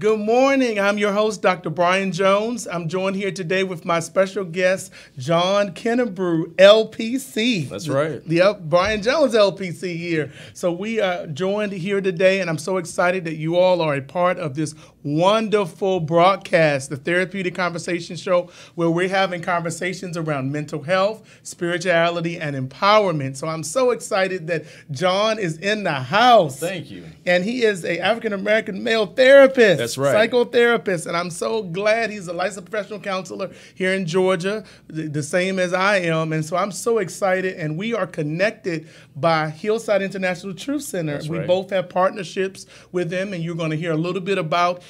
Good morning. I'm your host, Dr. Brian Jones. I'm joined here today with my special guest, John Kennebrew, LPC. That's right. Yep, Brian Jones, LPC here. So we are joined here today, and I'm so excited that you all are a part of this wonderful broadcast, the Therapeutic Conversation Show, where we're having conversations around mental health, spirituality, and empowerment. So I'm so excited that John is in the house. Thank you. And he is a African-American male therapist. That's right. Psychotherapist. And I'm so glad he's a licensed professional counselor here in Georgia, the same as I am. And so I'm so excited. And we are connected by Hillside International Truth Center. That's we right. both have partnerships with them. And you're going to hear a little bit about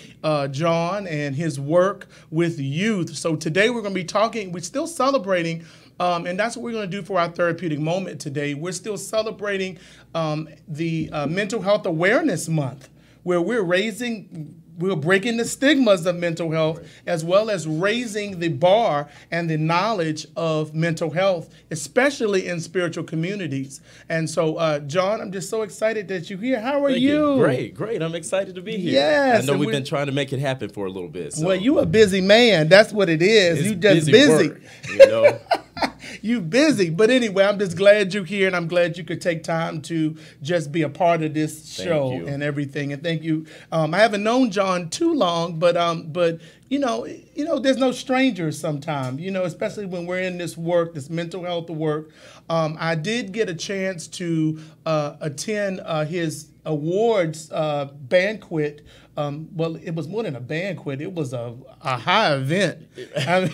John and his work with youth. So today we're going to be talking, we're still celebrating and that's what we're going to do for our therapeutic moment today. We're still celebrating the Mental Health Awareness Month, where we're breaking the stigmas of mental health, as well as raising the bar and the knowledge of mental health, especially in spiritual communities. And so, John, I'm just so excited that you're here. How are Thank you? Great. I'm excited to be here. Yes, I know and we've been trying to make it happen for a little bit. So. Well, you a busy man. That's what it is. It's You just busy. work, you know. You busy. But anyway, I'm just glad you're here, and I'm glad you could take time to just be a part of this show and everything. And thank you. I haven't known John too long, but you know, there's no strangers sometimes, especially when we're in this work, this mental health work. I did get a chance to attend his awards banquet. Well, it was more than a banquet. It was a high event. I mean,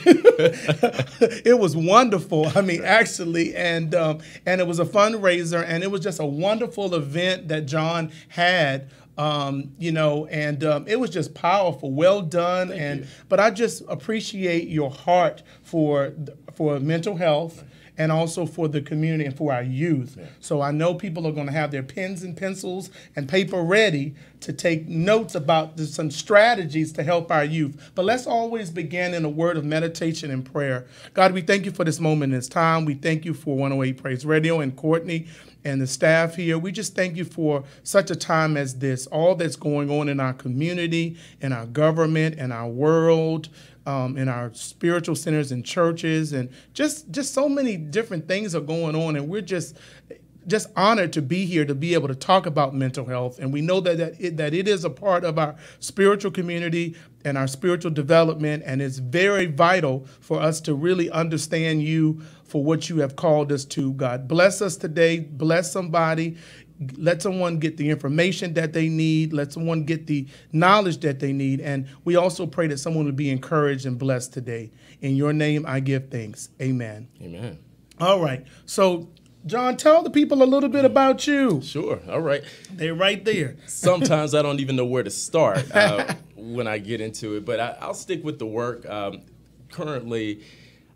it was wonderful. I mean, actually, and it was a fundraiser, and it was just a wonderful event that John had. And it was just powerful. Well done. But I just appreciate your heart for mental health. And also for the community and for our youth. Yeah. So I know people are going to have their pens and pencils and paper ready to take notes about some strategies to help our youth. But let's always begin in a word of meditation and prayer. God, we thank you for this moment in this time. We thank you for 108 Praise Radio and Courtney and the staff here. We just thank you for such a time as this, all that's going on in our community, in our government, in our world, in our spiritual centers and churches, and just so many different things are going on, and we're just honored to be here to be able to talk about mental health. And we know that it is a part of our spiritual community and our spiritual development, and it's very vital for us to really understand you for what you have called us to. God, bless us today. Bless somebody. Let someone get the information that they need. Let someone get the knowledge that they need. And we also pray that someone will be encouraged and blessed today. In your name, I give thanks. Amen. Amen. All right. So, John, tell the people a little bit about you. Sure. All right. They're right there. Sometimes I don't even know where to start when I get into it, but I'll stick with the work. Currently,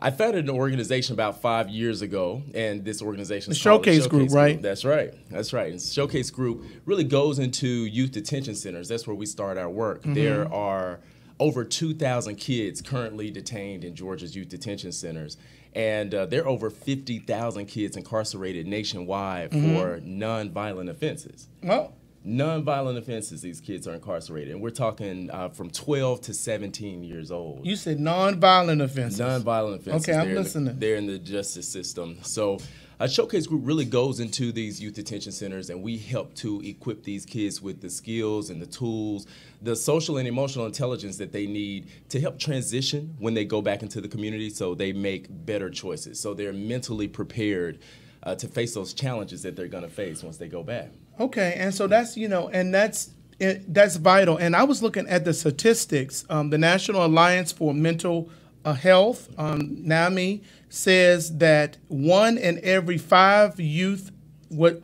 I founded an organization about 5 years ago, and this organization is called the Showcase Group, right? That's right. And Showcase Group really goes into youth detention centers. That's where we start our work. Mm-hmm. There are over 2,000 kids currently detained in Georgia's youth detention centers, and there are over 50,000 kids incarcerated nationwide for nonviolent offenses. Well, nonviolent offenses, these kids are incarcerated. And we're talking from 12 to 17 years old. You said nonviolent offenses. Nonviolent offenses. Okay, I'm listening. They're in the justice system. So Showcase Group really goes into these youth detention centers, and we help to equip these kids with the skills and the tools, the social and emotional intelligence that they need to help transition when they go back into the community so they make better choices. So they're mentally prepared to face those challenges that they're going to face once they go back. Okay, and so that's that's vital. And I was looking at the statistics. The National Alliance for Mental Health, NAMI, says that 1 in every 5 youth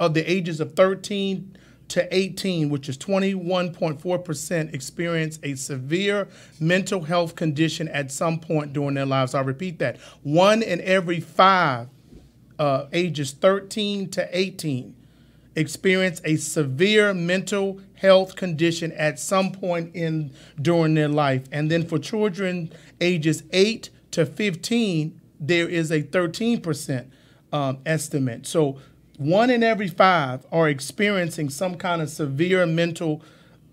of the ages of 13 to 18, which is 21.4%, experience a severe mental health condition at some point during their lives. I'll repeat that. 1 in every 5 ages 13 to 18 experience a severe mental health condition at some point during their life. And then for children ages 8 to 15, there is a 13% estimate. So 1 in every 5 are experiencing some kind of severe mental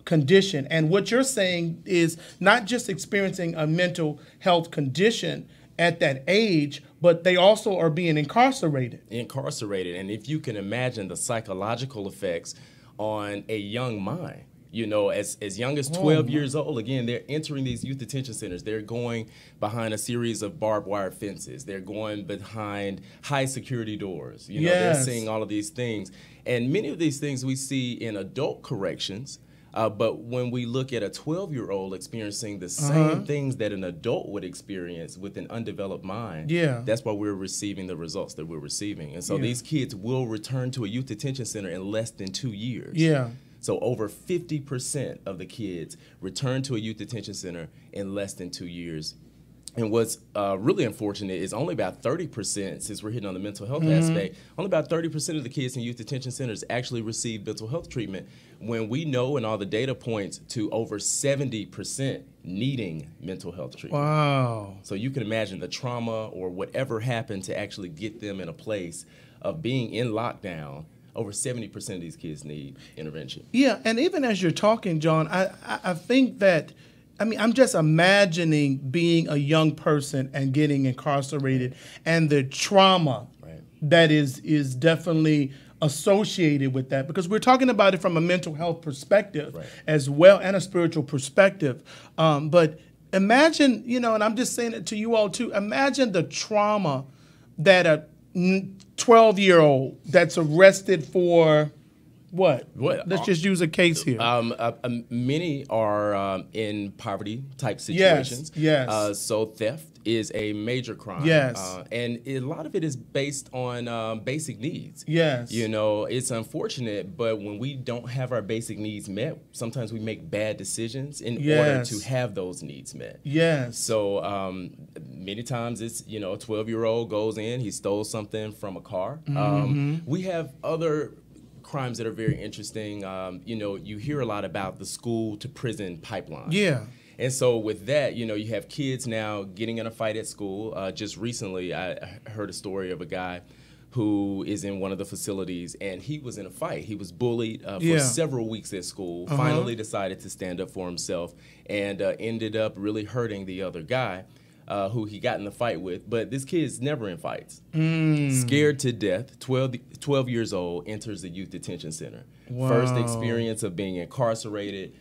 condition. And what you're saying is not just experiencing a mental health condition at that age, but they also are being incarcerated. And if you can imagine the psychological effects on a young mind, you know, as young as 12 years old, again, they're entering these youth detention centers. They're going behind a series of barbed wire fences. They're going behind high security doors. You know, they're seeing all of these things. And many of these things we see in adult corrections. But when we look at a 12-year-old experiencing the same things that an adult would experience with an undeveloped mind, that's why we're receiving the results that we're receiving. And so these kids will return to a youth detention center in less than 2 years. So over 50% of the kids return to a youth detention center in less than 2 years. And what's really unfortunate is only about 30%, since we're hitting on the mental health aspect, only about 30% of the kids in youth detention centers actually receive mental health treatment, when we know and all the data points to over 70% needing mental health treatment. Wow. So you can imagine the trauma or whatever happened to actually get them in a place of being in lockdown. Over 70% of these kids need intervention. Yeah, and even as you're talking, John, I think that, I mean, I'm just imagining being a young person and getting incarcerated and the trauma that is definitely associated with that, because we're talking about it from a mental health perspective as well, and a spiritual perspective. But imagine, you know, and I'm just saying it to you all too, imagine the trauma that a 12-year-old that's arrested for what? Let's just use a case here. Many are in poverty type situations. Yes. So theft is a major crime. Yes. And a lot of it is based on basic needs. Yes. You know, it's unfortunate, but when we don't have our basic needs met, sometimes we make bad decisions in order to have those needs met. Yes. So many times it's, you know, a 12-year-old goes in, he stole something from a car. We have other crimes that are very interesting. You know, you hear a lot about the school to prison pipeline. Yeah. And so with that, you know, you have kids now getting in a fight at school. Just recently, I heard a story of a guy who is in one of the facilities, and he was in a fight. He was bullied for several weeks at school, finally decided to stand up for himself, and ended up really hurting the other guy who he got in the fight with. But this kid's never in fights. Scared to death, 12 years old, enters the youth detention center. Wow. First experience of being incarcerated.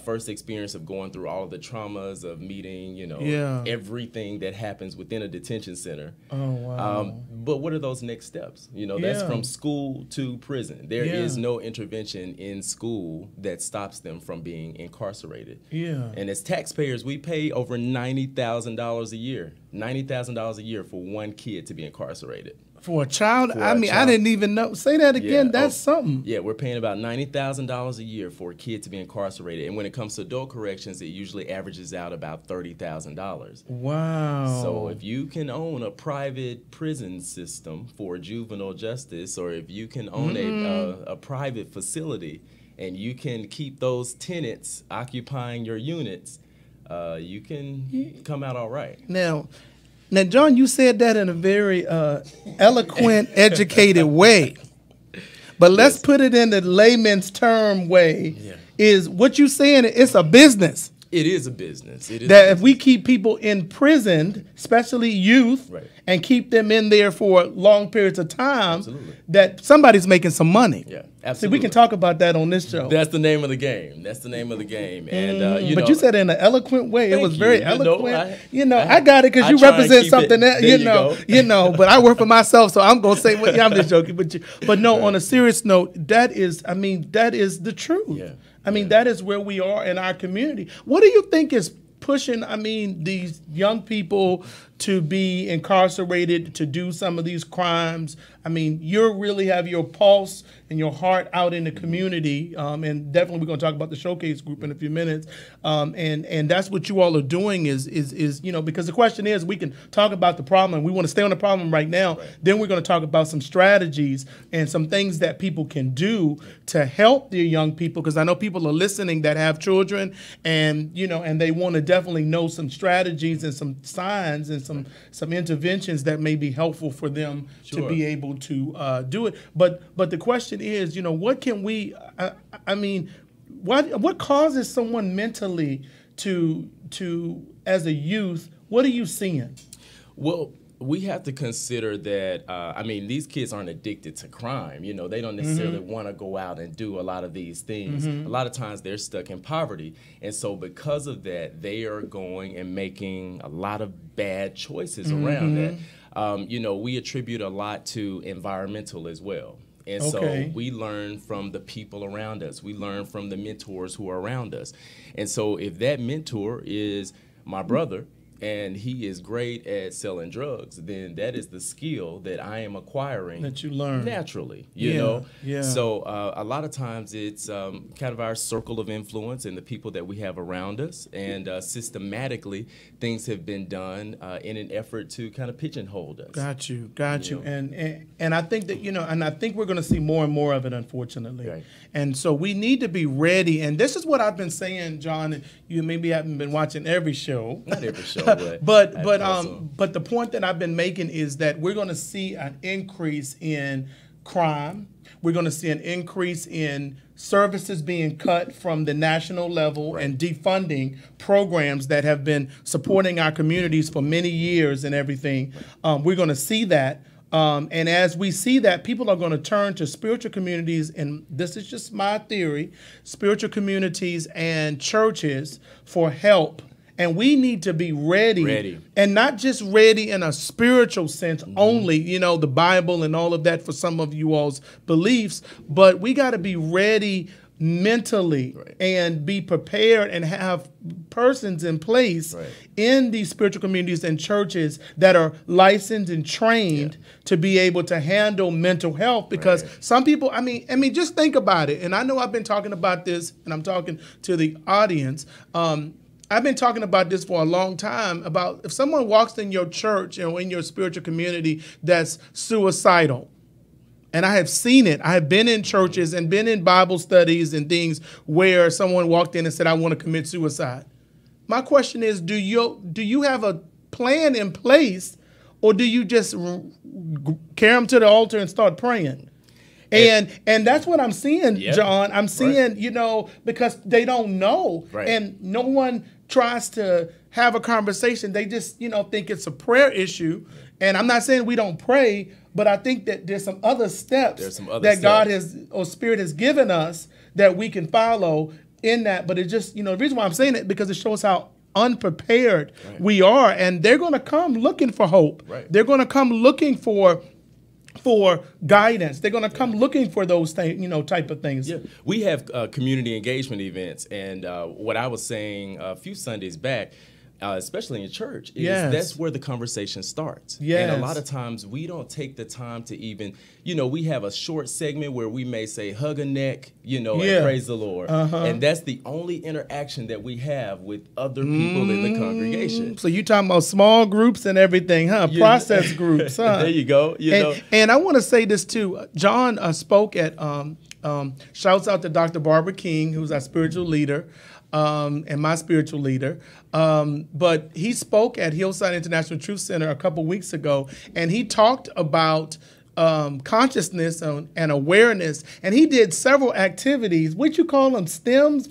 First experience of going through all of the traumas of meeting, you know, everything that happens within a detention center. Oh, wow. But what are those next steps? You know, that's from school to prison. There is no intervention in school that stops them from being incarcerated. Yeah. And as taxpayers, we pay over $90,000 a year. $90,000 a year for one kid to be incarcerated. For a child? I mean, I didn't even know. Say that again. That's something. Yeah, we're paying about $90,000 a year for a kid to be incarcerated. And when it comes to adult corrections, it usually averages out about $30,000. Wow. So if you can own a private prison system for juvenile justice, or if you can own a private facility and you can keep those tenants occupying your units, you can come out all right. Now, John, you said that in a very eloquent, educated way. But let's put it in the layman's term way. Is what you're saying, it's a business. It is a business. It is that if we keep people imprisoned, especially youth, and keep them in there for long periods of time, that somebody's making some money. Yeah, absolutely. See, we can talk about that on this show. That's the name of the game. That's the name of the game. And but you said it in an eloquent way. It was very eloquent. I got it because you represent something that you know. But I work for myself, so I'm gonna say, I'm just joking. But no, on a serious note, that is the truth. Yeah. I mean, that is where we are in our community. What do you think is pushing, these young people to be incarcerated, to do some of these crimes? I mean, you really have your pulse and your heart out in the community, and definitely we're going to talk about the Showcase Group in a few minutes, and that's what you all are doing is because the question is, we can talk about the problem, and we want to stay on the problem right now, then we're going to talk about some strategies and some things that people can do to help their young people, because I know people are listening that have children, and they want to definitely know some strategies and some signs and some interventions that may be helpful for them to be able to do it. But the question is, what can we? what causes someone mentally to as a youth? What are you seeing? Well, we have to consider that, I mean, these kids aren't addicted to crime. You know, they don't necessarily want to go out and do a lot of these things. A lot of times they're stuck in poverty. And so because of that, they are going and making a lot of bad choices around that. You know, we attribute a lot to environmental as well. And so we learn from the people around us. We learn from the mentors who are around us. And so if that mentor is my brother, and he is great at selling drugs, then that is the skill that I am acquiring that you learn naturally, you know? Yeah. So a lot of times it's kind of our circle of influence and the people that we have around us, and systematically things have been done in an effort to kind of pigeonhole us. Got you. And I think that, you know, and I think we're going to see more and more of it, unfortunately. Right. And so we need to be ready. And this is what I've been saying, John. You maybe haven't been watching every show. Not every show. But the point that I've been making is that we're going to see an increase in crime. We're going to see an increase in services being cut from the national level and defunding programs that have been supporting our communities for many years and everything. We're going to see that. And as we see that, people are going to turn to spiritual communities, and this is just my theory, spiritual communities and churches for help. And we need to be ready. And not just ready in a spiritual sense only, you know, the Bible and all of that for some of you all's beliefs, but we got to be ready mentally and be prepared and have persons in place in these spiritual communities and churches that are licensed and trained to be able to handle mental health, because some people, I mean, just think about it. And I know I've been talking about this, and I'm talking to the audience. I've been talking about this for a long time, about if someone walks in your church or in your spiritual community that's suicidal. And I have seen it. I have been in churches and been in Bible studies and things where someone walked in and said, I want to commit suicide. My question is, do you have a plan in place, or do you just carry them to the altar and start praying? And that's what I'm seeing, John. I'm seeing, you know, because they don't know. And no one tries to have a conversation. They just, you know, think it's a prayer issue. And I'm not saying we don't pray, but I think that there's some other steps God has, or Spirit has given us that we can follow in that. But it just, you know, the reason why I'm saying it, because it shows how unprepared we are. And they're going to come looking for hope. They're going to come looking for guidance. They're going to come looking for those things, you know, type of things. Yeah, we have community engagement events, and what I was saying a few Sundays back, especially in church, is that's where the conversation starts. And a lot of times we don't take the time to even, you know, we have a short segment where we may say hug a neck, you know, and praise the Lord. And that's the only interaction that we have with other people in the congregation. So you talking about small groups and everything, huh? Process groups, huh? There you go. You know. And I want to say this too. John spoke at, shouts out to Dr. Barbara King, who's our spiritual leader. And my spiritual leader. But he spoke at Hillside International Truth Center a couple weeks ago, and he talked about consciousness and awareness, and he did several activities. What you call them, stems?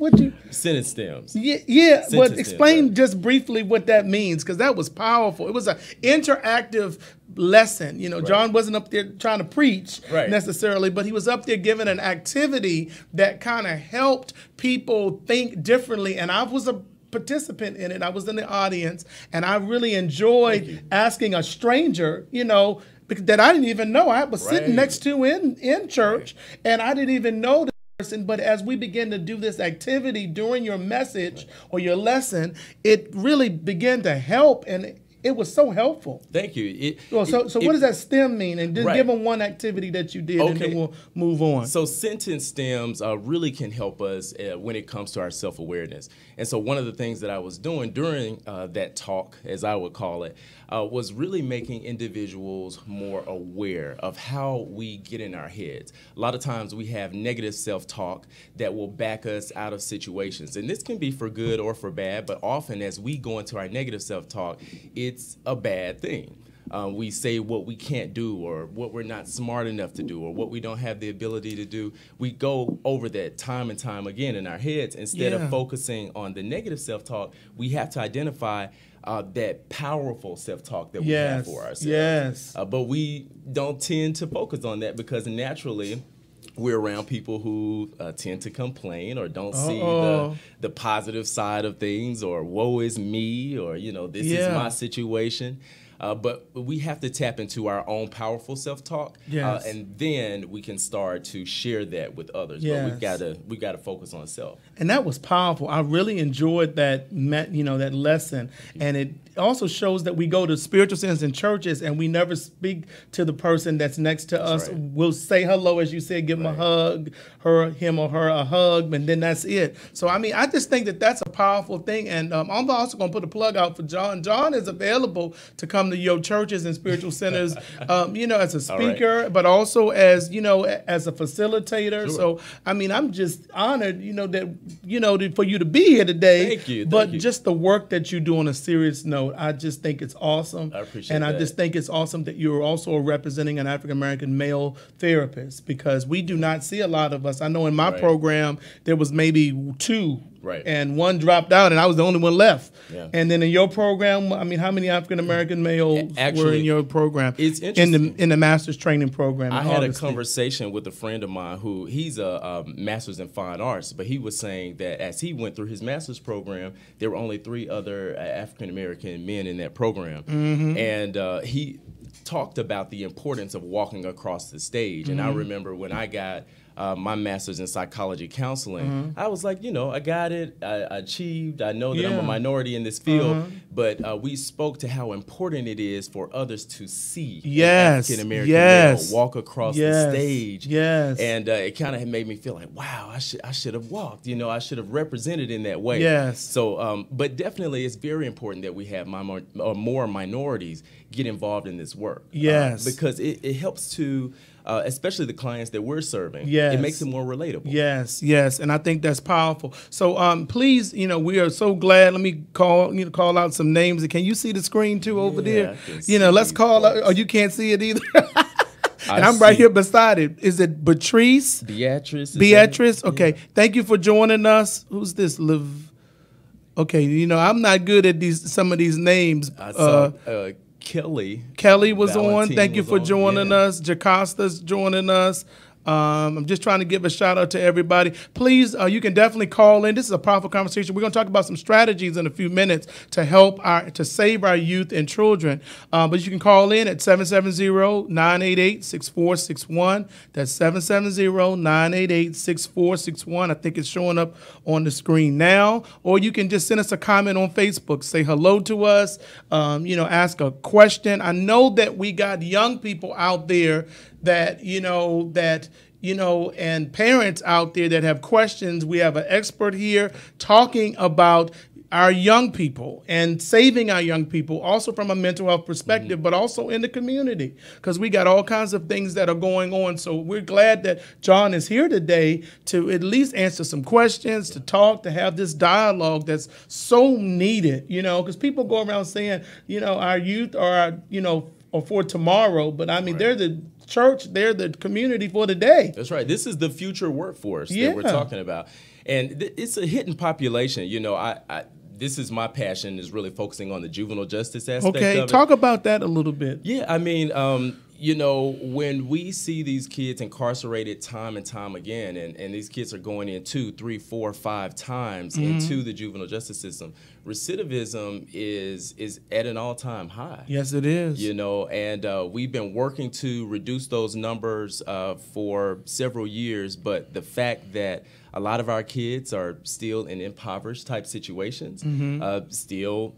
Sentence stems. Yeah. But explain just briefly what that means, because that was powerful. It was an interactive lesson. You know, John wasn't up there trying to preach necessarily, but he was up there giving an activity that kind of helped people think differently. And I was a participant in it. I was in the audience, and I really enjoyed asking a stranger, you know, that I didn't even know. I was sitting next to in church, and I didn't even know the person. But as we begin to do this activity during your message or your lesson, it really began to help, and it was so helpful. Thank you. So what does that STEM mean? And just give them one activity that you did, and then we'll move on. So sentence stems really can help us when it comes to our self-awareness. And so one of the things that I was doing during that talk, as I would call it, was really making individuals more aware of how we get in our heads. A lot of times we have negative self-talk that will back us out of situations. And this can be for good or for bad, but often as we go into our negative self-talk, it's a bad thing. we say what we can't do or what we're not smart enough to do or what we don't have the ability to do. We go over that time and time again in our heads. Instead of focusing on the negative self-talk, we have to identify that powerful self-talk that we have for ourselves. Yes. But we don't tend to focus on that because naturally we're around people who tend to complain or don't see the positive side of things, or woe is me, or, you know, this is my situation. But we have to tap into our own powerful self-talk, and then we can start to share that with others. But we gotta focus on self. And that was powerful. I really enjoyed that, that lesson. And it also shows that we go to spiritual centers and churches, and we never speak to the person that's next to us. Right. We'll say hello, as you said, give them a hug, him or her a hug, and then that's it. So, I mean, I just think that that's a powerful thing. And I'm also going to put a plug out for John. John is available to come to your churches and spiritual centers, as a speaker, but also as, as a facilitator. Sure. So, I mean, I'm just honored, for you to be here today. Thank you. But just the work that you do on a serious note, I just think it's awesome. I appreciate that. And I just think it's awesome that you're also representing an African-American male therapist, because we do not see a lot of us. I know in my program, there was maybe 2. Right. And 1 dropped out, and I was the only one left. Yeah. And then in your program, I mean, how many African-American males were in your program? It's interesting. In the master's training program. I had a conversation with a friend of mine who, he's a master's in fine arts, but he was saying that as he went through his master's program, there were only 3 other African-American men in that program. Mm-hmm. And he talked about the importance of walking across the stage. And I remember when I got my master's in psychology counseling, I was like, I got it, I achieved, I know that I'm a minority in this field, but we spoke to how important it is for others to see an African-American male walk across the stage. Yes. And it kind of made me feel like, wow, I should have walked, I should have represented in that way. Yes. So, but definitely it's very important that we have more minorities get involved in this work. Yes. Because it helps to, especially the clients that we're serving, it makes it more relatable. Yes, yes, and I think that's powerful. So please, we are so glad. Let me call out some names. And can you see the screen too over there? Let's call out. Oh, you can't see it either. And I'm right here beside it. Is it Beatrice? Beatrice. Okay. Thank you for joining us. Who's this? Okay. I'm not good at some of these names. Kelly was Valentine on. Thank you for joining us. Jacosta's joining us. I'm just trying to give a shout out to everybody. Please, you can definitely call in. This is a powerful conversation. We're going to talk about some strategies in a few minutes to help to save our youth and children. But you can call in at 770-988-6461. That's 770-988-6461. I think it's showing up on the screen now. Or you can just send us a comment on Facebook. Say hello to us. Ask a question. I know that we got young people out there and parents out there that have questions. We have an expert here talking about our young people and saving our young people, also from a mental health perspective, but also in the community, because we got all kinds of things that are going on. So we're glad that John is here today to at least answer some questions, to talk, to have this dialogue that's so needed, because people go around saying, our youth are, or for tomorrow, but I mean, they're the church, they're the community for today. That's right. This is the future workforce that we're talking about. And it's a hidden population. This is my passion, is really focusing on the juvenile justice aspect of it. Okay, talk about that a little bit. Yeah, I mean, when we see these kids incarcerated time and time again, and these kids are going in 2, 3, 4, 5 times into the juvenile justice system, recidivism is at an all-time high. Yes, it is. And we've been working to reduce those numbers for several years, but the fact that a lot of our kids are still in impoverished type situations, still,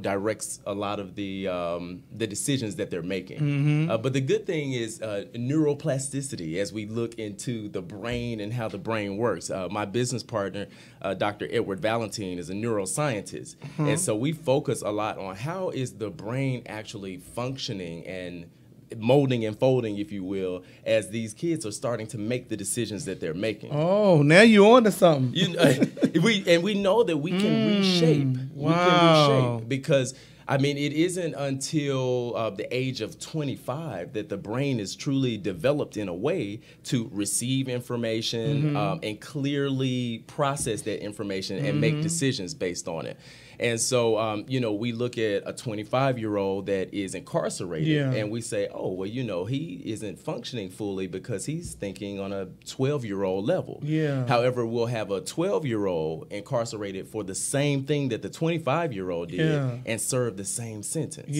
directs a lot of the decisions that they're making. But the good thing is neuroplasticity, as we look into the brain and how the brain works. My business partner, Dr. Edward Valentine, is a neuroscientist. And so we focus a lot on how is the brain actually functioning and molding and folding, if you will, as these kids are starting to make the decisions that they're making. Oh, now you're on to something. We know that we can reshape. Wow. We can reshape because I mean, it isn't until the age of 25 that the brain is truly developed in a way to receive information and clearly process that information and make decisions based on it. And so, you know, we look at a 25-year-old that is incarcerated and we say, oh, well, you know, he isn't functioning fully because he's thinking on a 12-year-old level. However, we'll have a 12-year-old incarcerated for the same thing that the 25-year-old did and serve the same sentence.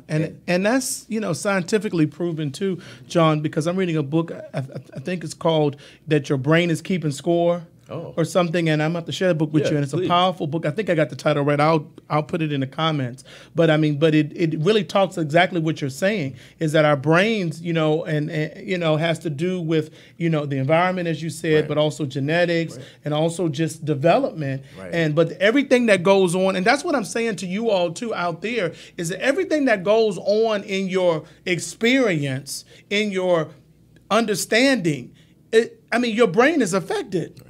And that's, you know, scientifically proven too, John, because I'm reading a book, I think it's called That Your Brain is Keeping Score. Or something, and I'm going to have to share the book with you, and it's a powerful book. I think I got the title right. I'll put it in the comments. But I mean, it really talks exactly what you're saying, is that our brains, you know, and you know, has to do with, you know, the environment, as you said, but also genetics and also just development. But everything that goes on, and that's what I'm saying to you all too out there, is that everything that goes on in your experience, in your understanding, I mean, your brain is affected.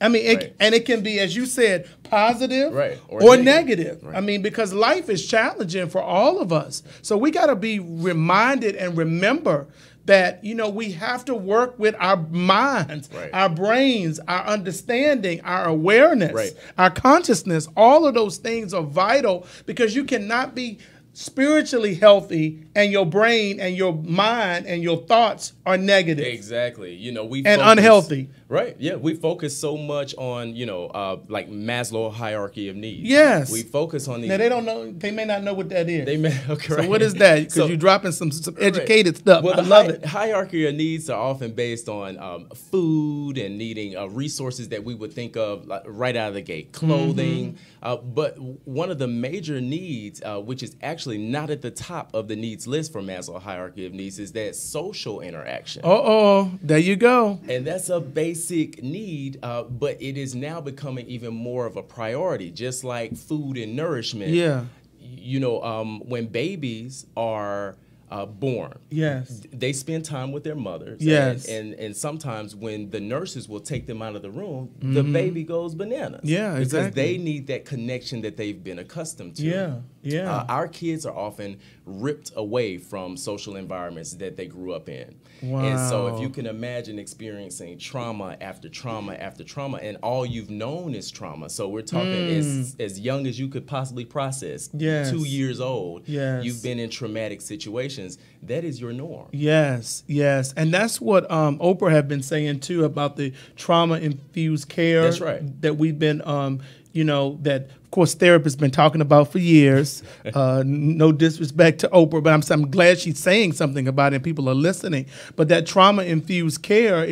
I mean, and it can be, as you said, positive or negative. I mean, because life is challenging for all of us. So we got to be reminded and remember that, you know, we have to work with our minds, our brains, our understanding, our awareness, our consciousness. All of those things are vital, because you cannot be spiritually healthy and your brain and your mind and your thoughts are negative. Exactly. You know, unhealthy. Yeah, we focus so much on, you know, like Maslow hierarchy of needs. Yes. We focus on these. Now, they don't know. They may not know what that is. They may. Okay. So what is that? Because you're dropping some educated stuff. Well, I love it. Hierarchy of needs are often based on food and needing resources that we would think of like, right out of the gate, clothing. But one of the major needs, which is actually not at the top of the needs list for Maslow hierarchy of needs, is that social interaction. There you go. And that's a basic need, but it is now becoming even more of a priority, just like food and nourishment. You know, when babies are born, they spend time with their mothers. And sometimes when the nurses will take them out of the room, the baby goes bananas. Because they need that connection that they've been accustomed to. Our kids are often ripped away from social environments that they grew up in. And so if you can imagine experiencing trauma after trauma after trauma, and all you've known is trauma. So we're talking as young as you could possibly process, 2 years old, you've been in traumatic situations. That is your norm. And that's what Oprah had been saying too, about the trauma-infused care. That's right. That we've been, you know, that of course therapists been talking about for years. No disrespect to Oprah, but I'm glad she's saying something about it and people are listening. But that trauma-infused care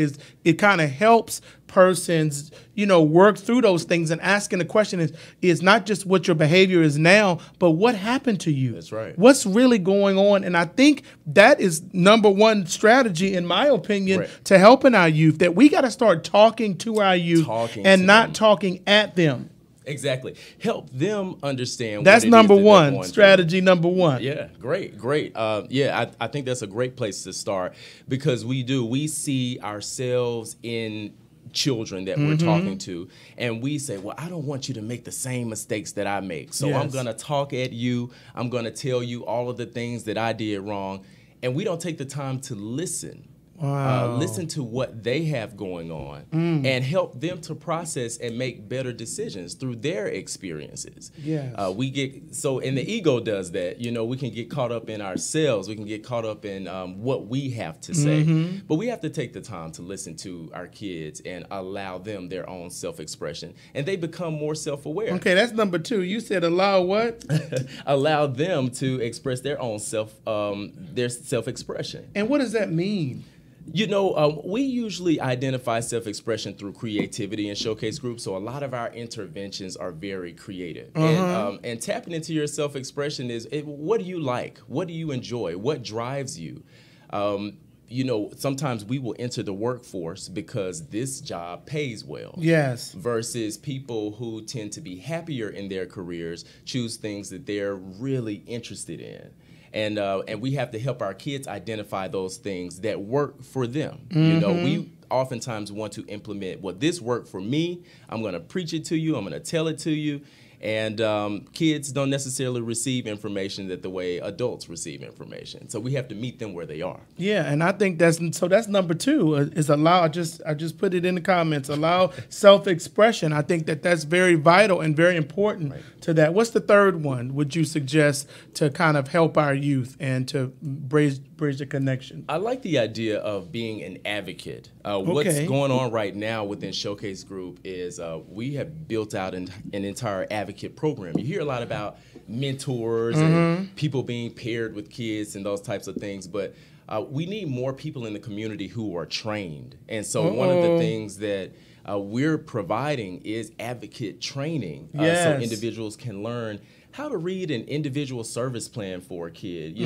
it kind of helps persons, you know, work through those things, and asking the question is not just what your behavior is now, but what happened to you. That's right. What's really going on? And I think that is number one strategy, in my opinion, to helping our youth, that we got to start talking to our youth and not talking at them. Exactly. Help them understand. That's number one, strategy number one. Yeah, great. I think that's a great place to start, because we see ourselves in children that we're talking to, and we say, well, I don't want you to make the same mistakes that I make. So I'm going to talk at you. I'm going to tell you all of the things that I did wrong. And we don't take the time to listen. Listen to what they have going on and help them to process and make better decisions through their experiences. And the ego does that. You know, we can get caught up in ourselves. We can get caught up in what we have to say. But we have to take the time to listen to our kids and allow them their own self-expression, and they become more self-aware. Okay, that's number two. You said allow what? Allow them to express their own self-expression. And what does that mean? You know, we usually identify self-expression through creativity and showcase groups, so a lot of our interventions are very creative. And tapping into your self-expression is, what do you like? What do you enjoy? What drives you? You know, sometimes we will enter the workforce because this job pays well. Versus people who tend to be happier in their careers choose things that they're really interested in. And we have to help our kids identify those things that work for them. You know, we oftentimes want to implement, well, this worked for me. I'm going to preach it to you. I'm going to tell it to you. And kids don't necessarily receive information that the way adults receive information. So we have to meet them where they are. Yeah, and I think that's number 2 is allow. I just put it in the comments. Allow self-expression. I think that's very vital and very important to that. What's the third one? Would you suggest to kind of help our youth and to bridge the connection? I like the idea of being an advocate. What's going on right now within Showcase Group is we have built out an entire advocate program. You hear a lot about mentors and people being paired with kids and those types of things, but we need more people in the community who are trained. And so one of the things that we're providing is advocate training, so individuals can learn how to read an individual service plan for a kid,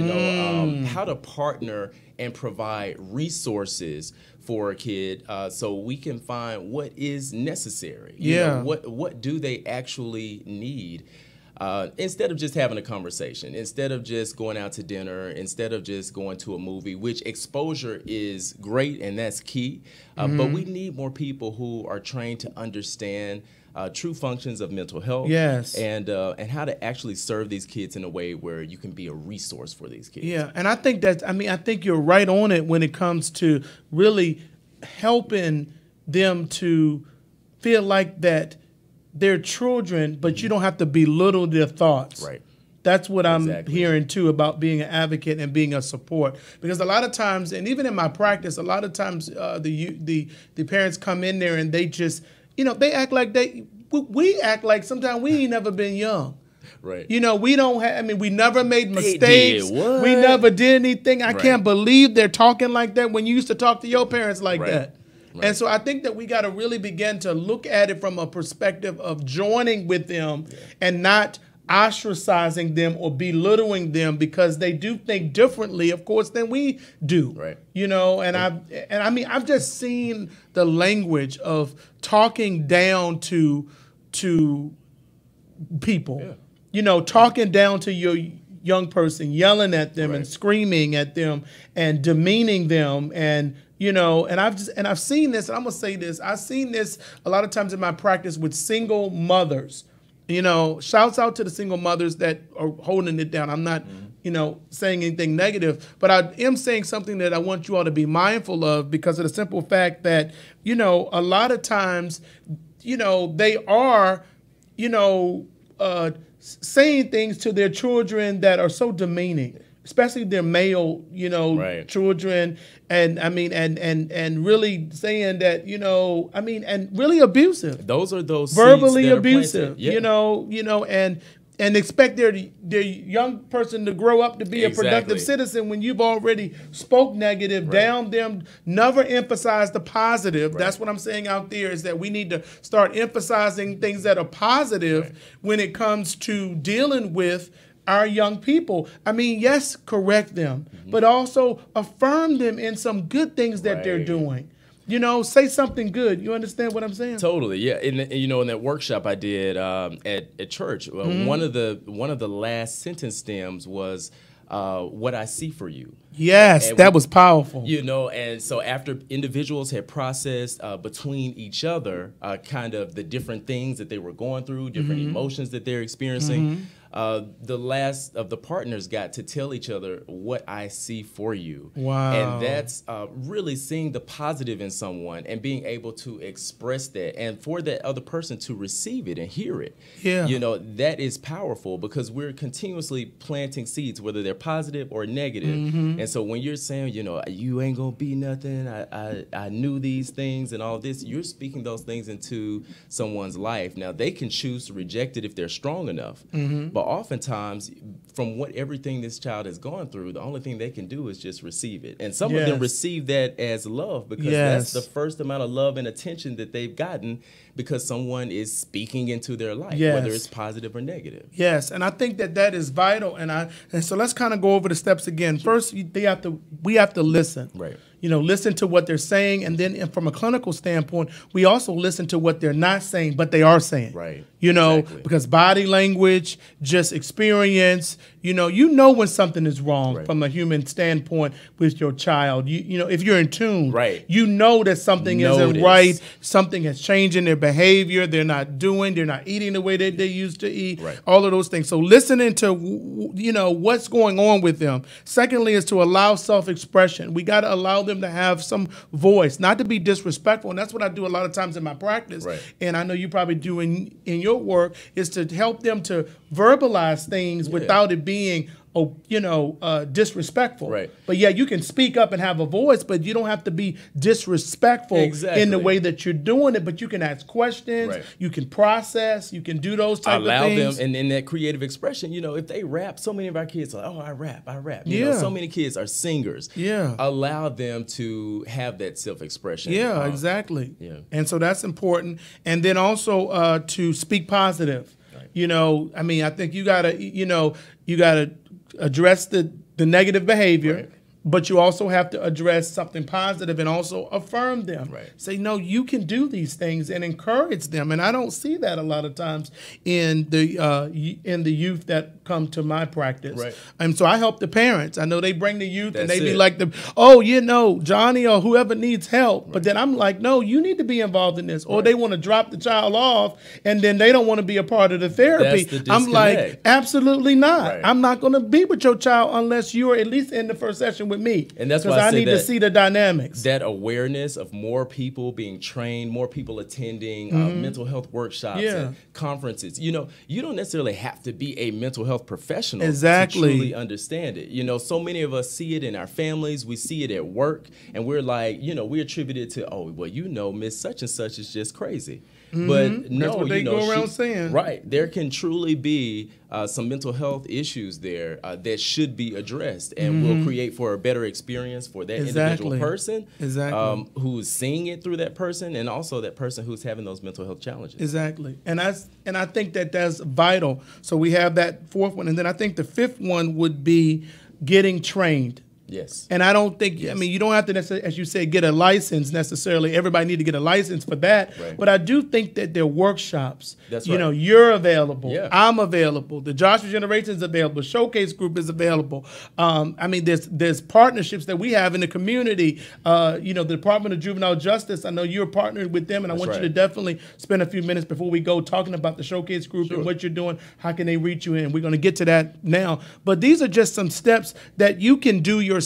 how to partner and provide resources for a kid, so we can find what is necessary. What do they actually need? Instead of just having a conversation, instead of just going out to dinner, instead of just going to a movie, which exposure is great and that's key, but we need more people who are trained to understand true functions of mental health, and how to actually serve these kids in a way where you can be a resource for these kids. Yeah, and I think I think you're right on it when it comes to really helping them to feel like that they're children, but you don't have to belittle their thoughts. Right. That's what I'm hearing too about being an advocate and being a support. Because a lot of times, and even in my practice, a lot of times the parents come in there and they just, they act like we act like sometimes we ain't never been young. Right. We don't have, we never made mistakes. We never did anything. I can't believe they're talking like that when you used to talk to your parents like that. Right. And so I think that we got to really begin to look at it from a perspective of joining with them and not ostracizing them or belittling them because they do think differently, of course, than we do. Right. I've just seen the language of talking down to people. Yeah. Talking down to your young person, yelling at them and screaming at them and demeaning them and I've seen this, and I'm gonna say this. I've seen this a lot of times in my practice with single mothers. Shouts out to the single mothers that are holding it down. I'm not, saying anything negative, but I am saying something that I want you all to be mindful of because of the simple fact that, a lot of times, they are, saying things to their children that are so demeaning. Especially their male, children, and really saying that, and really abusive. Those are those verbally abusive, and expect their young person to grow up to be a productive citizen when you've already spoke negative down them. Never emphasize the positive. That's what I'm saying out there is that we need to start emphasizing things that are positive when it comes to dealing with our young people. Yes, correct them, but also affirm them in some good things that they're doing. Say something good. You understand what I'm saying? Totally, yeah. In that workshop I did at church, one of the last sentence stems was what I see for you. Yes, that was powerful. And so after individuals had processed between each other kind of the different things that they were going through, different emotions that they're experiencing, the last of the partners got to tell each other what I see for you. Wow. And that's really seeing the positive in someone and being able to express that and for that other person to receive it and hear it. Yeah. That is powerful because we're continuously planting seeds, whether they're positive or negative. And so when you're saying, you ain't gonna be nothing, I knew these things and all this, you're speaking those things into someone's life. Now they can choose to reject it if they're strong enough. But oftentimes, from everything this child has gone through, the only thing they can do is just receive it. And some of them receive that as love because that's the first amount of love and attention that they've gotten because someone is speaking into their life, whether it's positive or negative. Yes, and I think that is vital. And so let's kind of go over the steps again. First, we have to listen. Right. listen to what they're saying, and then from a clinical standpoint, we also listen to what they're not saying, but they are saying. Right. Exactly. Because body language, just experience, you know when something is wrong from a human standpoint with your child. If you're in tune, you know that something isn't right, something has changed in their behavior, they're not eating the way that they used to eat, all of those things. So listening to, what's going on with them. Secondly is to allow self-expression. We got to allow them to have some voice, not to be disrespectful. And that's what I do a lot of times in my practice. And I know you probably do in your work, is to help them to verbalize things without it being disrespectful. But you can speak up and have a voice, but you don't have to be disrespectful in the way that you're doing it. But you can ask questions, you can process, you can do those type of things. Allow them, and in that creative expression, if they rap, so many of our kids are like, oh, I rap. So many kids are singers. Allow them to have that self-expression. Exactly. And so that's important. And then also to speak positive. I think you gotta address the negative behavior, but you also have to address something positive and also affirm them. Say, no, you can do these things, and encourage them. And I don't see that a lot of times in the youth that come to my practice. And so I help the parents. I know they bring the youth and they be like, Johnny or whoever needs help. But then I'm like, no, you need to be involved in this. Or they want to drop the child off, and then they don't want to be a part of the therapy. I'm like, absolutely not. I'm not going to be with your child unless you are at least in the first session with me. And that's why I need to see the dynamics. That awareness of more people being trained, more people attending mental health workshops and conferences. You don't necessarily have to be a mental health professional to truly understand it. So many of us see it in our families. We see it at work, and we're like, we attribute it to, Miss Such and Such is just crazy. But no, that's what they go around saying. There can truly be some mental health issues there that should be addressed, and will create for a better experience for that individual person who's seeing it through that person, and also that person who's having those mental health challenges. And I think that's vital. So we have that fourth one, and then I think the fifth one would be getting trained. And I don't think, you don't have to necessarily, as you said, get a license necessarily. Everybody need to get a license for that. But I do think that there are workshops. You're available. I'm available. The Joshua Generation is available. Showcase Group is available. There's partnerships that we have in the community. The Department of Juvenile Justice, I know you're partnered with them, and I want you to definitely spend a few minutes before we go talking about the Showcase Group and what you're doing. How can they reach you? And we're going to get to that now. But these are just some steps that you can do yourself.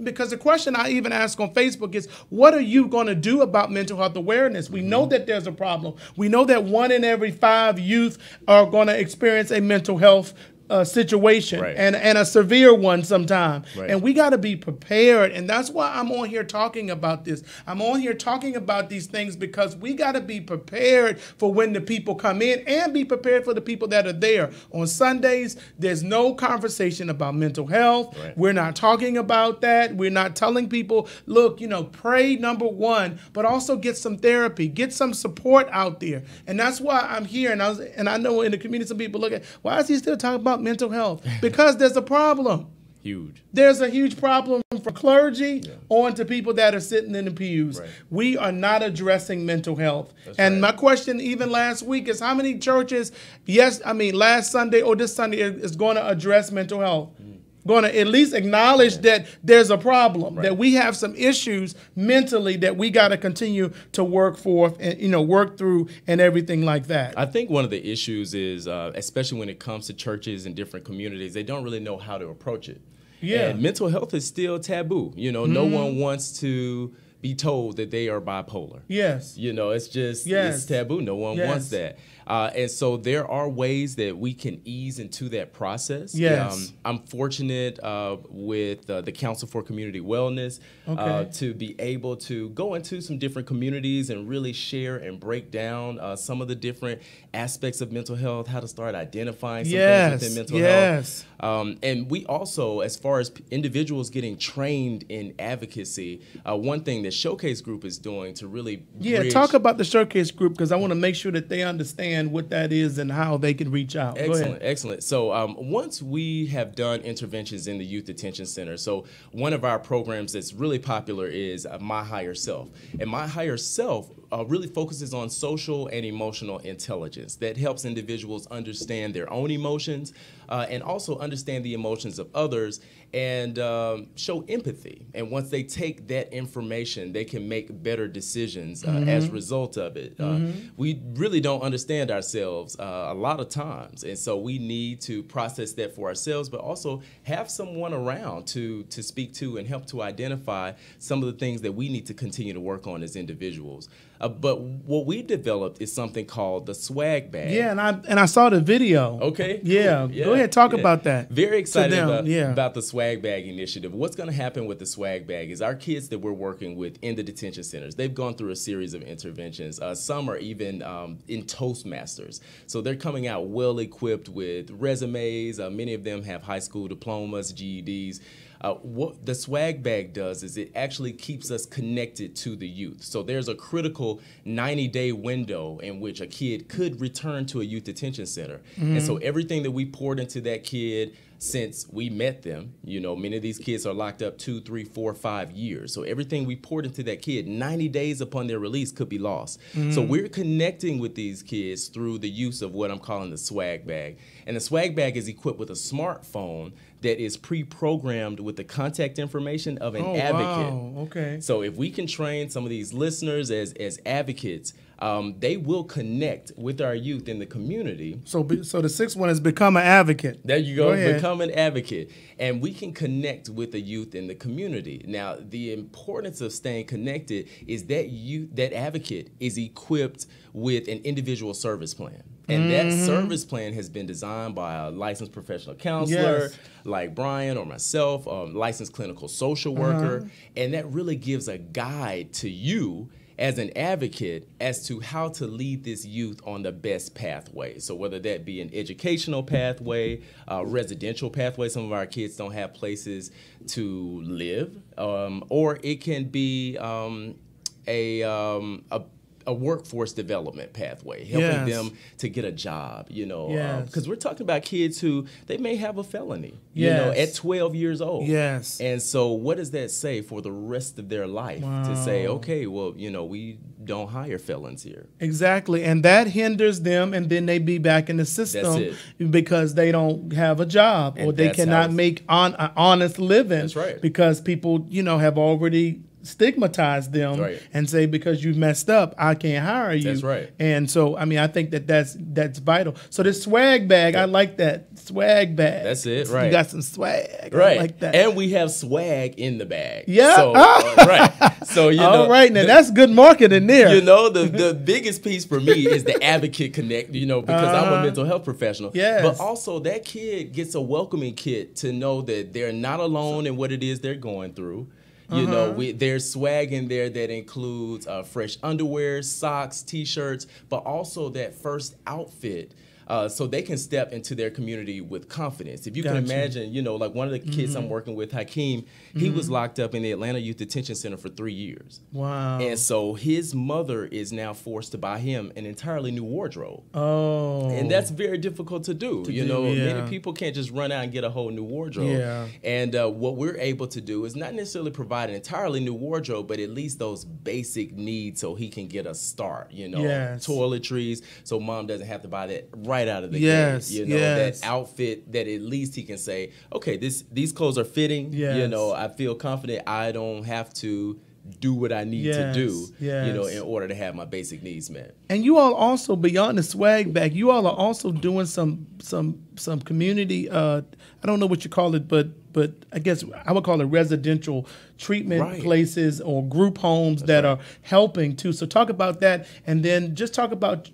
Because the question I even ask on Facebook is, what are you going to do about mental health awareness? We know that there's a problem. We know that 1 in every 5 youth are going to experience a mental health situation and a severe one sometime. And we got to be prepared. And that's why I'm on here talking about this. I'm on here talking about these things because we got to be prepared for when the people come in, and be prepared for the people that are there. On Sundays, there's no conversation about mental health. We're not talking about that. We're not telling people, look, pray, number one, but also get some therapy, get some support out there. And that's why I'm here. And I know in the community some people look at, why is he still talking about mental health? Because there's a problem. There's a huge problem from clergy on to people that are sitting in the pews. We are not addressing mental health. My question even last week is, how many churches, last Sunday or this Sunday, is going to address mental health? Going to at least acknowledge that there's a problem, that we have some issues mentally that we got to continue to work forth and work through and everything like that. I think one of the issues is, especially when it comes to churches and different communities, they don't really know how to approach it. And mental health is still taboo. No one wants to be told that they are bipolar. It's just it's taboo. No one wants that. And so there are ways that we can ease into that process. I'm fortunate with the Council for Community Wellness to be able to go into some different communities and really share and break down some of the different aspects of mental health, how to start identifying some things within mental health. And we also, as far as individuals getting trained in advocacy, one thing that Showcase Group is doing to really talk about the Showcase Group, because I want to make sure that they understand what that is and how they can reach out. Excellent. So once we have done interventions in the Youth Detention Center, so one of our programs that's really popular is My Higher Self. And My Higher Self really focuses on social and emotional intelligence that helps individuals understand their own emotions and also understand the emotions of others and show empathy. And once they take that information, they can make better decisions as a result of it. We really don't understand ourselves a lot of times, and so we need to process that for ourselves, but also have someone around to speak to and help to identify some of the things that we need to continue to work on as individuals. But what we developed is something called the swag bag. Yeah, and I saw the video. Okay. Yeah, cool. Go ahead, talk about that. Very excited about the swag bag initiative. What's going to happen with the swag bag is our kids that we're working with in the detention centers, they've gone through a series of interventions. Some are even in Toastmasters. So they're coming out well equipped with resumes. Many of them have high school diplomas, GEDs. What the swag bag does is it actually keeps us connected to the youth. So there's a critical 90-day window in which a kid could return to a youth detention center. And so everything that we poured into that kid since we met them, you know, many of these kids are locked up 2, 3, 4, 5 years. So everything we poured into that kid, 90 days upon their release, could be lost. So we're connecting with these kids through the use of what I'm calling the swag bag. And the swag bag is equipped with a smartphone that is pre-programmed with the contact information of an advocate. Wow. Okay. So if we can train some of these listeners as advocates, they will connect with our youth in the community. So the sixth one is become an advocate. There you go become an advocate. And we can connect with the youth in the community. Now, the importance of staying connected is that that advocate is equipped with an individual service plan. And that service plan has been designed by a licensed professional counselor like Brian or myself, licensed clinical social worker. And that really gives a guide to you as an advocate as to how to lead this youth on the best pathway. So whether that be an educational pathway, residential pathway, some of our kids don't have places to live, or it can be a workforce development pathway, helping them to get a job, you know, because we're talking about kids who they may have a felony, you know, at 12 years old. And so what does that say for the rest of their life to say, okay, well, you know, we don't hire felons here. Exactly. And that hinders them, and then they be back in the system because they don't have a job or they cannot make an honest living. That's right. Because people, you know, have already stigmatize them and say, because you messed up, I can't hire you. That's right. And so, I mean, I think that's vital. So this swag bag, I like that. Swag bag. That's it, right. You got some swag. Right. I like that. And we have swag in the bag. Yeah. So, right. So, you know. All right. Now, that's good marketing there. You know, the biggest piece for me is the advocate connect, you know, because I'm a mental health professional. Yes. But also that kid gets a welcoming kit to know that they're not alone in what it is they're going through. You know, there's swag in there that includes fresh underwear, socks, T-shirts, but also that first outfit so they can step into their community with confidence. If you can imagine, you know, like one of the kids I'm working with, Hakeem, he was locked up in the Atlanta Youth Detention Center for 3 years. Wow. And so his mother is now forced to buy him an entirely new wardrobe. Oh. And that's very difficult to do. Many people can't just run out and get a whole new wardrobe. Yeah. And what we're able to do is not necessarily provide an entirely new wardrobe, but at least those basic needs so he can get a start, you know, toiletries, so mom doesn't have to buy that right out of the gate. You know, that outfit that at least he can say, okay, these clothes are fitting. You know, I feel confident I don't have to do what I need to do, you know, in order to have my basic needs met. And you all also, beyond the swag bag, you all are also doing some community, I don't know what you call it, but I guess I would call it residential treatment places or group homes that are helping too. So talk about that, and then just talk about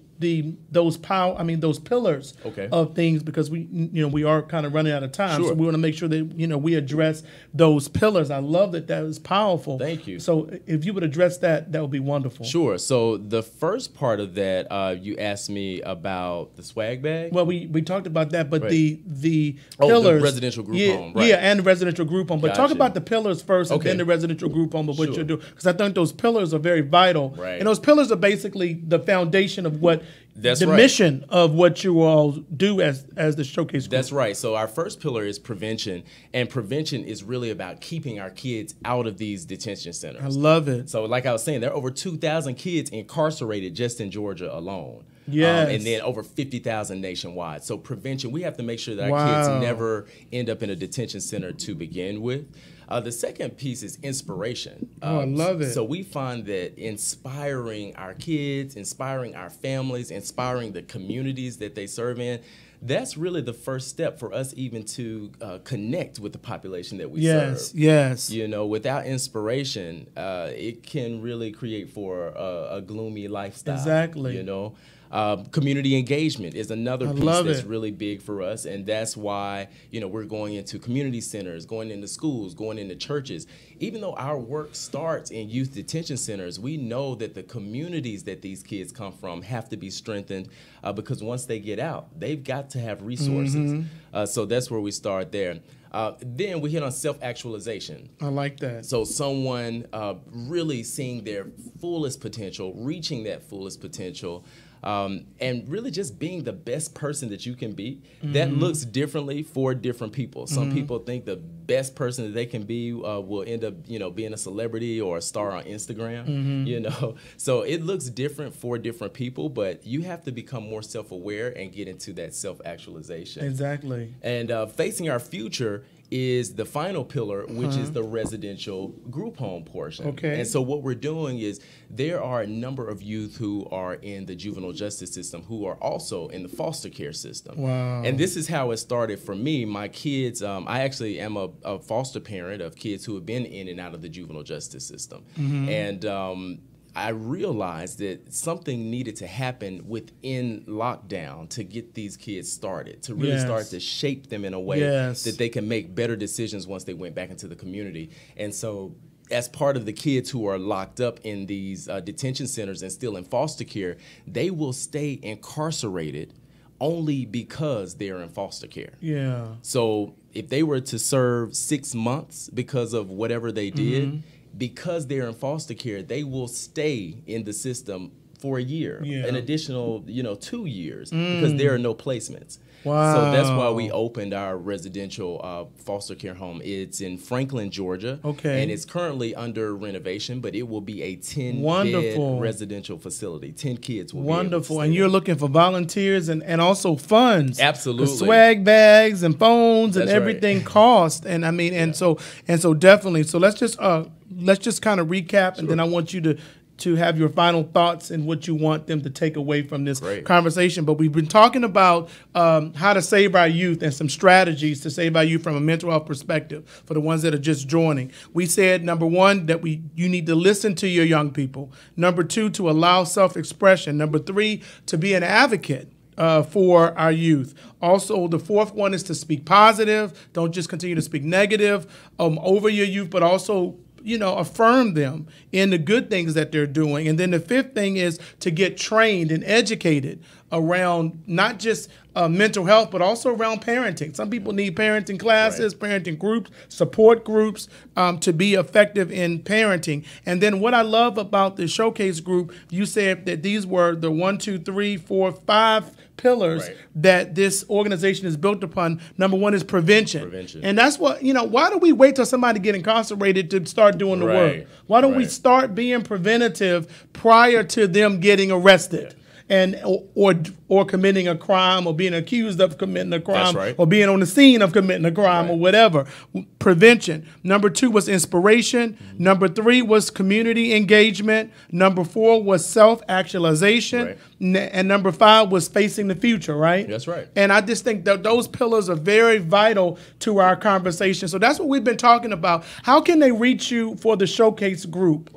those pillars of things, because we are kind of running out of time. Sure. So we want to make sure that we address those pillars. I love that was powerful. Thank you. So if you would address that would be wonderful. Sure. So the first part of that, you asked me about the swag bag. Well, we talked about that, but right. the pillars, the residential group home, right? Yeah, and the residential group home. But Gotcha. talk about the pillars first, and then the residential group home of what you're doing, because I think those pillars are very vital. Right. And those pillars are basically the foundation of what That's the right. mission of what you all do as the Showcase Group. That's right. So our first pillar is prevention, and prevention is really about keeping our kids out of these detention centers. I love it. So like I was saying, there are over 2,000 kids incarcerated just in Georgia alone. Yes. And then over 50,000 nationwide. So prevention, we have to make sure that our kids never end up in a detention center to begin with. The second piece is inspiration. I love it. So we find that inspiring our kids, inspiring our families, inspiring the communities that they serve in, that's really the first step for us even to connect with the population that we serve. Yes. Without inspiration, it can really create for a gloomy lifestyle. Exactly. Community engagement is another piece that's it. really big for us, and that's why we're going into community centers, going into schools, going into churches. Even though our work starts in youth detention centers, we know that the communities that these kids come from have to be strengthened because once they get out, they've got to have resources. So that's where we start there. Then we hit on self-actualization. I like that. So someone really seeing their fullest potential, reaching that fullest potential, and really just being the best person that you can be. That looks differently for different people. Some people think the best person that they can be will end up, being a celebrity or a star on Instagram. So it looks different for different people, but you have to become more self-aware and get into that self-actualization. Exactly. And facing our future is the final pillar, which is the residential group home portion. Okay. And so what we're doing is there are a number of youth who are in the juvenile justice system who are also in the foster care system. Wow. And this is how it started for me. My kids, I actually am a foster parent of kids who have been in and out of the juvenile justice system. And I realized that something needed to happen within lockdown to get these kids started, to really start to shape them in a way that they can make better decisions once they went back into the community. And so as part of the kids who are locked up in these detention centers and still in foster care, they will stay incarcerated only because they're in foster care. Yeah. So if they were to serve 6 months because of whatever they did, because they're in foster care, they will stay in the system for a year, an additional 2 years, because there are no placements. Wow. So that's why we opened our residential foster care home. It's in Franklin, Georgia. Okay. And it's currently under renovation, but it will be a 10-bed residential facility. 10 kids will be able to stay. And you're looking for volunteers and also funds. Absolutely. Swag bags and phones and everything cost. And I mean, and so definitely. So let's just kind of recap, and then I want you to have your final thoughts and what you want them to take away from this conversation. But we've been talking about how to save our youth and some strategies to save our youth from a mental health perspective for the ones that are just joining. We said, number one, that you need to listen to your young people. Number two, to allow self-expression. Number three, to be an advocate for our youth. Also, the fourth one is to speak positive. Don't just continue to speak negative over your youth, but also affirm them in the good things that they're doing. And then the fifth thing is to get trained and educated around not just mental health, but also around parenting. Some people need parenting classes, parenting groups, support groups to be effective in parenting. And then what I love about the Showcase Group, you said that these were the 1, 2, 3, 4, 5 pillars that this organization is built upon. Number one is prevention. And that's what, why do we wait till somebody get incarcerated to start doing the work? Why don't we start being preventative prior to them getting arrested? And or committing a crime, or being accused of committing a crime, or being on the scene of committing a crime, or whatever. Prevention. Number two was inspiration. Number three was community engagement. Number four was self-actualization. And number five was facing the future, right? That's right. And I just think that those pillars are very vital to our conversation. So that's what we've been talking about. How can they reach you for the Showcase Group?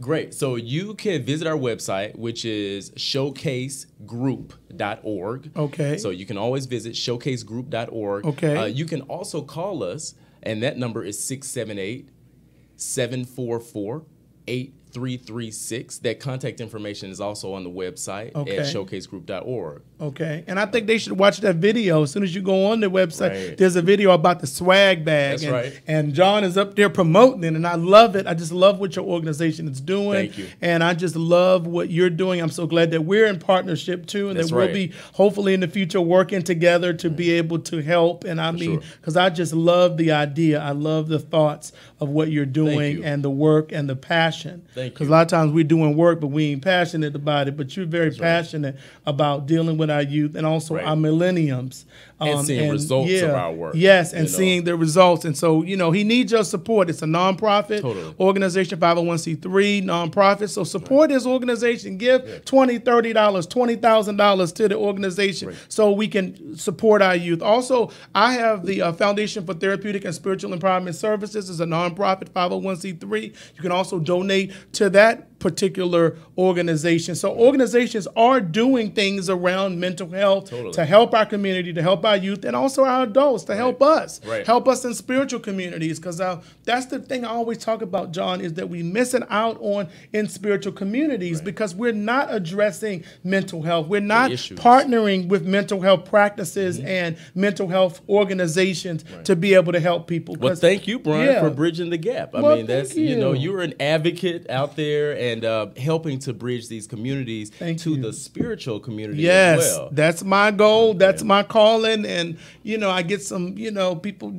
Great. So you can visit our website, which is showcasegroup.org. Okay. So you can always visit showcasegroup.org. Okay. You can also call us, and that number is 678-744-8336. That contact information is also on the website at showcasegroup.org. Okay. And I think they should watch that video. As soon as you go on the website, there's a video about the swag bag. That's right. And John is up there promoting it, and I love it. I just love what your organization is doing. Thank you. And I just love what you're doing. I'm so glad that we're in partnership, too, and that we'll be hopefully in the future working together to be able to help. And I mean, because I just love the idea. I love the thoughts of what you're doing and the work and the passion. Because a lot of times we're doing work, but we ain't passionate about it. But you're very passionate about dealing with our youth and also our millenniums. And seeing results of our work. Yes, and seeing the results. And so, he needs your support. It's a nonprofit organization, 501c3 nonprofit. So support his organization. Give $20, $30, $20,000 to the organization so we can support our youth. Also, I have the Foundation for Therapeutic and Spiritual Empowerment Services. It's a nonprofit, 501c3. You can also donate to that particular organization. So organizations are doing things around mental health to help our community, to help our youth, and also our adults, to help us, help us in spiritual communities. Because that's the thing I always talk about, John, is that we're missing out on in spiritual communities because we're not addressing mental health. We're not partnering with mental health practices and mental health organizations to be able to help people. Well, thank you, Brian, for bridging the gap. I mean, that's, you're an advocate out there and helping to bridge these communities to the spiritual community as well. That's my goal. That's my calling. And, I get some people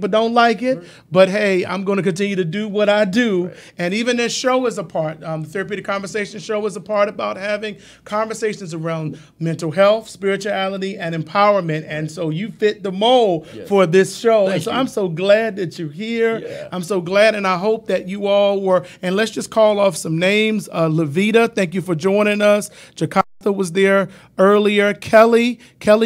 don't like it. But, hey, I'm going to continue to do what I do. And even this show is a part. The Therapeutic Conversation show is a part about having conversations around mental health, spirituality, and empowerment. And so you fit the mold for this show. And so I'm so glad that you're here. Yeah. I'm so glad. And I hope that you all were. And let's just call off some names. Levita, thank you for joining us. Jakarta was there earlier. Kelly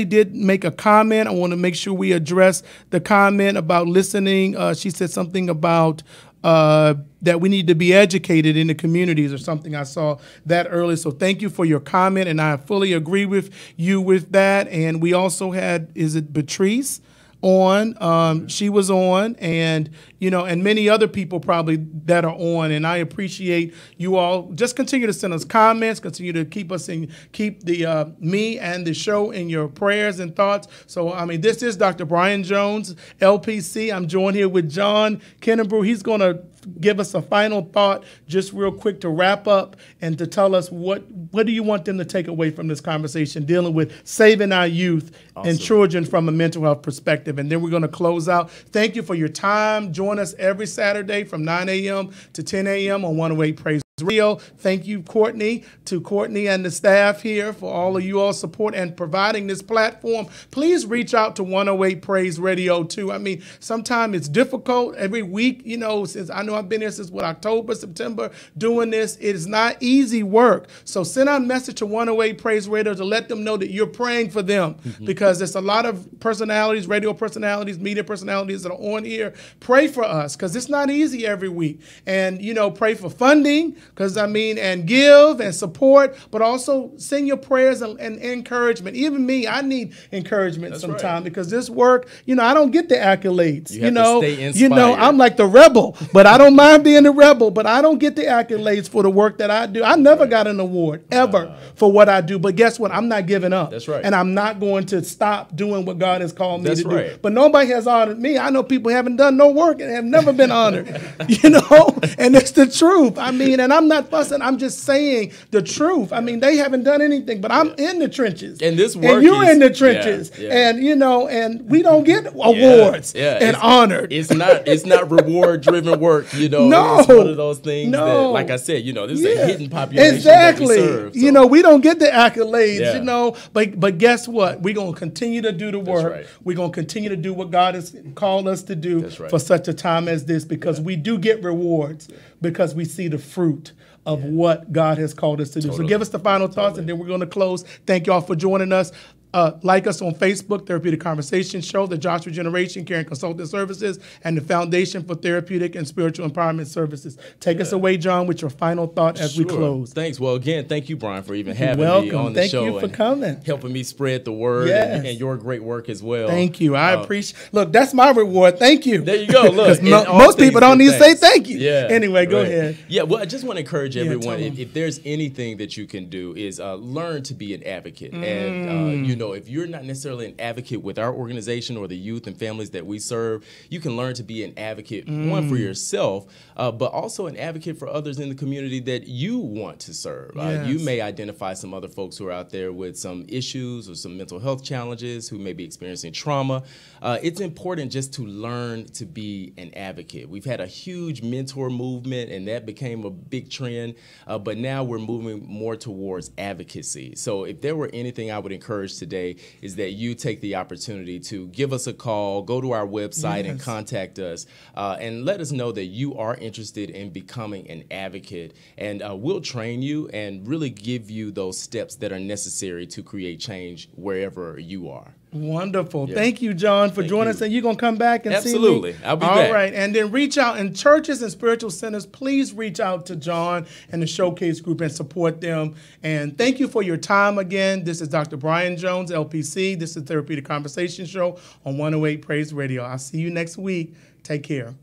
did make a comment. I want to make sure we address the comment about listening. She said something about that we need to be educated in the communities or something. I saw that earlier. So thank you for your comment, and I fully agree with you with that. And we also had, is it Patrice? On. She was on, and and many other people probably that are on. And I appreciate you all. Just continue to send us comments. Continue to keep the me and the show in your prayers and thoughts. So this is Dr. Brian Jones, LPC. I'm joined here with John Kennebrew. He's going to give us a final thought, just real quick, to wrap up and to tell us what do you want them to take away from this conversation dealing with saving our youth and children from a mental health perspective. And then we're going to close out. Thank you for your time. Join us every Saturday from 9 a.m. to 10 a.m. on 108 Praise Radio. Thank you, Courtney, to Courtney and the staff here for all of you all support and providing this platform. Please reach out to 108 Praise Radio too. Sometimes it's difficult every week, since I know I've been here since October, September doing this. It is not easy work. So send out a message to 108 Praise Radio to let them know that you're praying for them because there's a lot of personalities, radio personalities, media personalities that are on here. Pray for us because it's not easy every week. And, pray for funding. And give and support, but also send your prayers and encouragement. Even me, I need encouragement sometimes because this work, I don't get the accolades. You have to stay inspired. I'm like the rebel, but I don't mind being the rebel, but I don't get the accolades for the work that I do. I never got an award ever for what I do, but guess what? I'm not giving up. That's right. And I'm not going to stop doing what God has called me to do. But nobody has honored me. I know people haven't done no work and have never been honored, and it's the truth. And I'm not fussing. I'm just saying the truth. They haven't done anything, but I'm in the trenches. And this work, and you're in the trenches, and and we don't get awards and honored. It's not reward driven work. No, it's one of those things that, like I said, this is a hidden population. Exactly. That we serve, so. We don't get the accolades. But guess what? We're gonna continue to do the work. Right. We're gonna continue to do what God has called us to do for such a time as this, because we do get rewards because we see the fruit of what God has called us to do. So give us the final thoughts, and then we're going to close. Thank you all for joining us. Like us on Facebook, Therapeutic Conversation Show, the Joshua Generation Care and Consulting Services, and the Foundation for Therapeutic and Spiritual Empowerment Services. Take us away, John, with your final thought as we close. Thanks. Well, again, thank you, Brian, for even having me on the show. Thank you for coming. Helping me spread the word and your great work as well. Thank you. I appreciate. Look, that's my reward. Thank you. There you go. Look, most people don't need to say thank you. Yeah. Anyway, go ahead. Yeah. Well, I just want to encourage everyone. If there's anything that you can do, is learn to be an advocate. And if you're not necessarily an advocate with our organization or the youth and families that we serve, you can learn to be an advocate, one, for yourself, but also an advocate for others in the community that you want to serve. You may identify some other folks who are out there with some issues or some mental health challenges, who may be experiencing trauma. It's important just to learn to be an advocate. We've had a huge mentor movement, and that became a big trend, but now we're moving more towards advocacy. So if there were anything I would encourage today, is that you take the opportunity to give us a call, go to our website and contact us, and let us know that you are interested in becoming an advocate, and we'll train you and really give you those steps that are necessary to create change wherever you are. Wonderful. Yeah. Thank you, John, for joining us. And you're going to come back and see me? Absolutely. I'll be back. All right. And then reach out in churches and spiritual centers. Please reach out to John and the Showcase Group and support them. And thank you for your time again. This is Dr. Brian Jones, LPC. This is Therapeutic Conversation Show on 108 Praise Radio. I'll see you next week. Take care.